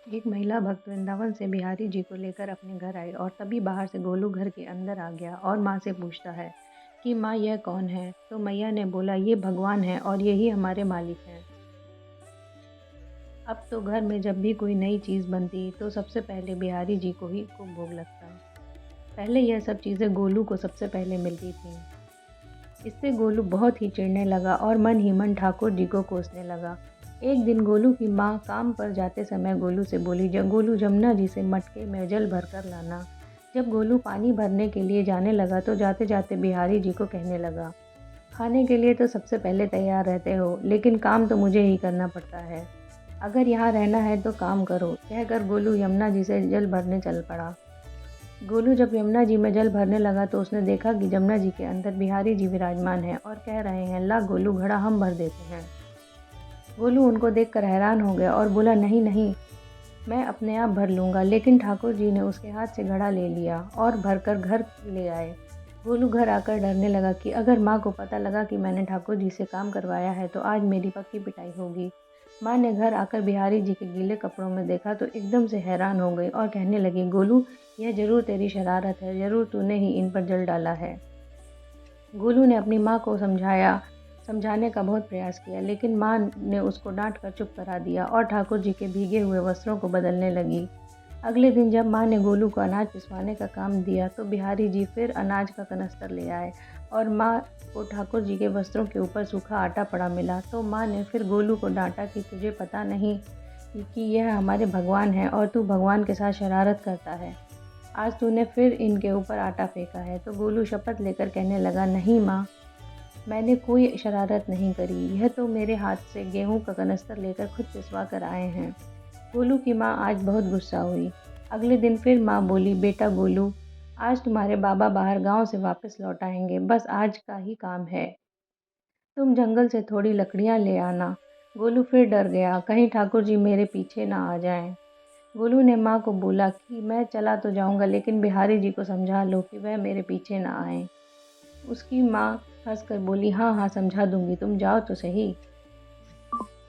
एक महिला भक्त वृंदावन से बिहारी जी को लेकर अपने घर आई और तभी बाहर से गोलू घर के अंदर आ गया और माँ से पूछता है कि माँ यह कौन है। तो मैया ने बोला ये भगवान है और यही हमारे मालिक हैं। अब तो घर में जब भी कोई नई चीज़ बनती तो सबसे पहले बिहारी जी को ही को भोग लगता। पहले यह सब चीज़ें गोलू को सबसे पहले मिलती थीं। इससे गोलू बहुत ही चिढ़ने लगा और मन ही मन ठाकुर जी को कोसने लगा। एक दिन गोलू की माँ काम पर जाते समय गोलू से बोली, जब गोलू जमुना जी से मटके में जल भर कर लाना। जब गोलू पानी भरने के लिए जाने लगा तो जाते जाते बिहारी जी को कहने लगा, खाने के लिए तो सबसे पहले तैयार रहते हो, लेकिन काम तो मुझे ही करना पड़ता है। अगर यहाँ रहना है तो काम करो। कहकर गोलू यमुना जी से जल भरने चल पड़ा। गोलू जब यमुना जी में जल भरने लगा तो उसने देखा कि यमुना जी के अंदर बिहारी जी विराजमान हैं और कह रहे हैं, ला गोलू घड़ा हम भर देते हैं। गोलू उनको देखकर हैरान हो गया और बोला, नहीं नहीं, मैं अपने आप भर लूँगा। लेकिन ठाकुर जी ने उसके हाथ से घड़ा ले लिया और भरकर घर ले आए। गोलू घर आकर डरने लगा कि अगर माँ को पता लगा कि मैंने ठाकुर जी से काम करवाया है तो आज मेरी पक्की पिटाई होगी। माँ ने घर आकर बिहारी जी के गीले कपड़ों में देखा तो एकदम से हैरान हो गई और कहने लगी, गोलू यह जरूर तेरी शरारत है, जरूर तूने ही इन पर जल डाला है। गोलू ने अपनी माँ को समझाने का बहुत प्रयास किया, लेकिन माँ ने उसको डांट कर चुप करा दिया और ठाकुर जी के भीगे हुए वस्त्रों को बदलने लगी। अगले दिन जब माँ ने गोलू को अनाज पिसवाने का काम दिया तो बिहारी जी फिर अनाज का कनस्तर ले आए और माँ को ठाकुर जी के वस्त्रों के ऊपर सूखा आटा पड़ा मिला। तो माँ ने फिर गोलू को डांटा कि तुझे पता नहीं कि यह हमारे भगवान है और तू भगवान के साथ शरारत करता है। आज तूने फिर इनके ऊपर आटा फेंका है। तो गोलू शपथ लेकर कहने लगा, नहीं माँ, मैंने कोई शरारत नहीं करी, यह तो मेरे हाथ से गेहूं का कनस्तर लेकर खुद पिसवा कर आए हैं। गोलू की माँ आज बहुत गुस्सा हुई। अगले दिन फिर माँ बोली, बेटा गोलू, आज तुम्हारे बाबा बाहर गांव से वापस लौट आएंगे, बस आज का ही काम है। तुम जंगल से थोड़ी लकड़ियाँ ले आना। गोलू फिर डर गया, कहीं ठाकुर जी मेरे पीछे ना आ जाएं। गोलू ने माँ को बोला कि मैं चला तो जाऊंगा, लेकिन बिहारी जी को समझा लो कि वह मेरे पीछे ना आए। उसकी माँ हंसकर बोली, हाँ हाँ समझा दूंगी, तुम जाओ तो सही।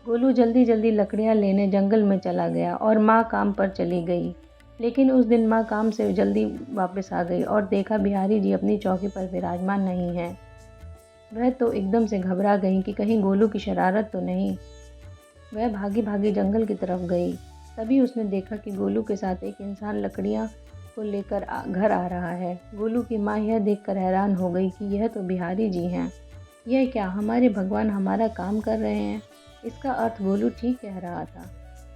गोलू जल्दी जल्दी लकड़ियाँ लेने जंगल में चला गया और माँ काम पर चली गई। लेकिन उस दिन माँ काम से जल्दी वापस आ गई और देखा बिहारी जी अपनी चौकी पर विराजमान नहीं है। वह तो एकदम से घबरा गई कि कहीं गोलू की शरारत तो नहीं। वह भागी भागी जंगल की तरफ गई। तभी उसने देखा कि गोलू के साथ एक इंसान लकड़ियाँ को लेकर घर आ रहा है। गोलू की माँ यह देखकर हैरान हो गई कि यह तो बिहारी जी हैं। यह क्या, हमारे भगवान हमारा काम कर रहे हैं? इसका अर्थ गोलू ठीक कह रहा था।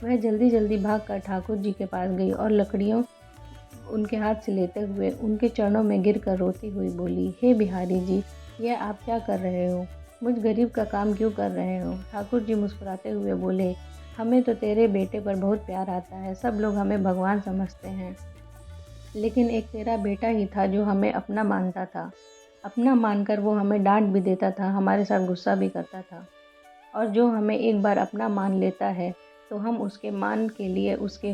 वह जल्दी जल्दी भागकर ठाकुर जी के पास गई और लकड़ियों उनके हाथ से लेते हुए उनके चरणों में गिरकर रोती हुई बोली, हे बिहारी जी, यह आप क्या कर रहे हो? मुझ गरीब का काम क्यों कर रहे हो? ठाकुर जी मुस्कुराते हुए बोले, हमें तो तेरे बेटे पर बहुत प्यार आता है, सब लोग हमें भगवान समझते हैं, लेकिन एक तेरा बेटा ही था जो हमें अपना मानता था। अपना मानकर वो हमें डांट भी देता था, हमारे साथ गुस्सा भी करता था। और जो हमें एक बार अपना मान लेता है तो हम उसके मान के लिए उसके